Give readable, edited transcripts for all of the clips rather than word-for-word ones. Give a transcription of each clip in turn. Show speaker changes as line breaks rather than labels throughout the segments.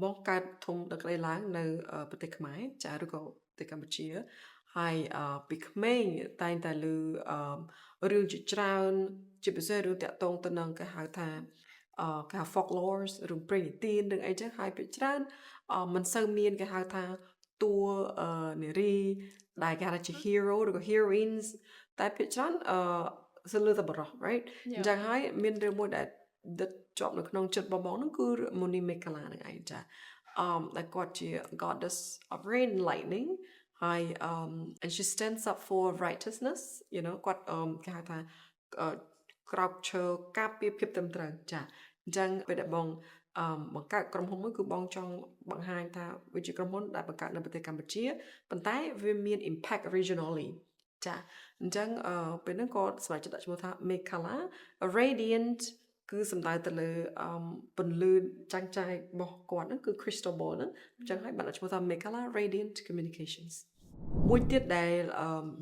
មកកើតធំដឹកដីឡើងនៅប្រទេសខ្មែរចាឬក៏ប្រទេសកម្ពុជាហើយពីក្មេងតែងតែឮរឿងជាច្រើនជាពិសេសរឿងតាក់ទងទៅនឹងគេហៅថាគេហៅ folklores រឿងព្រេងនិទានរឿងអីចឹងហើយភាគច្រើនមិនសូវមានគេហៅថាតួនារីដែលគេហៅថាជា hero ឬក៏ heroines តែភាគច្រើនសលើតែបរោះ right អញ្ចឹងហើយមានរឿងមួយដែលដិតជាប់នៅក្នុងចិត្តបងហ្នឹងគឺមុនីមេខលានឹងឯងចាដែលគាត់ជា goddess of rain and lightning ហើយ and she stands up for righteousness you know គាត់គេហៅថាក្រោកឈរការពារភាពត្រឹមត្រូវចាអញ្ចឹងពេលដែលបងបង្កើតក្រុមហ៊ុនមួយគឺបងចង់បង្ហាញថាវាជាក្រុមហ៊ុនដែលបង្កើតនៅប្រទេសកម្ពុជាប៉ុន្តែវាមាន impact regionally ចាអញ្ចឹងពេលហ្នឹងក៏សម្រាប់ដាក់ឈ្មោះថា Mekhala Radiant គឺសំដៅទៅលើពន្លឺចាញ់ចាយរបស់គាត់ហ្នឹងគឺ crystal ball ហ្នឹងអញ្ចឹងហើយបានដាក់ឈ្មោះថា Mekhala Radiant Communications មួយទៀតដែល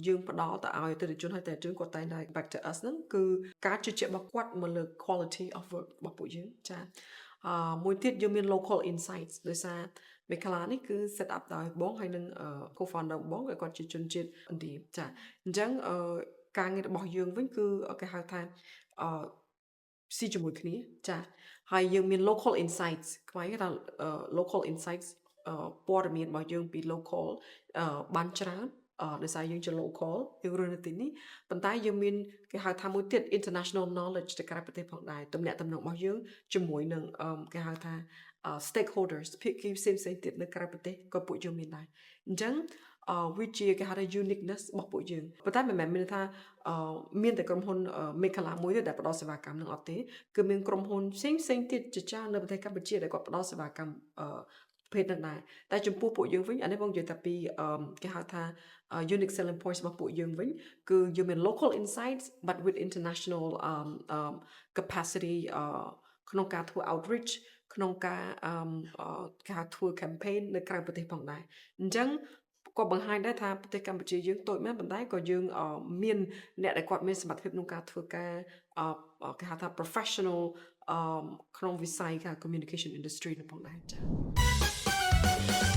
យើងផ្ដល់ទៅឲ្យអតិថិជនហើយតែជនគាត់តែងតែ back to us ហ្នឹងគឺការជឿជាក់របស់គាត់មកលើ quality of work របស់ពួកយើងចាមួយទៀតយើងមាន local insights ដោយសារមេខាឡានេះគឺ set up ដោយបងហើយនឹង co-founder បងគាត់ជាជនជាតិឥណ្ឌាចាអញ្ចឹងការងាររបស់យើងវិញគឺគេហៅថាស៊ីជាមួយគ្នាចាហើយយើងមាន local insights ខ្មែរគេថា local insights ព័ត៌មានរបស់យើងពី local បានច្រើនដោយសារយើងជា local យើងរស់នៅទីនេះប៉ុន្តែយើងមានគេហៅថាមួយទៀត international knowledge ទៅក្រៅប្រទេសផងដែរទំនាក់ទំនងរបស់យើងជាមួយនឹងគេហៅថា stakeholders ភាគីផ្សេងៗទៀតនៅក្រៅប្រទេសក៏ពួកយើងមានដែរអញ្ចឹងវាជាគេហៅថា uniqueness របស់ពួកយើងប៉ុន្តែមិនមែនមានថាមានតែក្រុមហ៊ុនមេខាឡាមួយទេដែលផ្ដល់សេវាកម្មនឹងអត់ទេគឺមានក្រុមហ៊ុនផ្សេងៗទៀតជាច្រើននៅប្រទេសកម្ពុជាដែលគាត់ផ្ដល់សេវាកម្មភេទនឹងដែរតែចំពោះពួកយើងវិញអានេះបងនិយាយតែពីគេហៅថា unique selling points របស់ពួកយើងវិញគឺយើងមាន local insights but with international capacity ក្នុងការធ្វើ outreach ក្នុងការគេហៅធ្វើ campaign នៅក្រៅប្រទេសផងដែរអញ្ចឹងក៏បង្ហាញដែរថាប្រទេសកម្ពុជាយើងតូចមែនប៉ុន្តែក៏យើងមានអ្នកដែលគាត់មានសមត្ថភាពក្នុងការធ្វើការគេហៅថា professional ក្នុងវិស័យការ communication industry នឹងផងដែរចា៎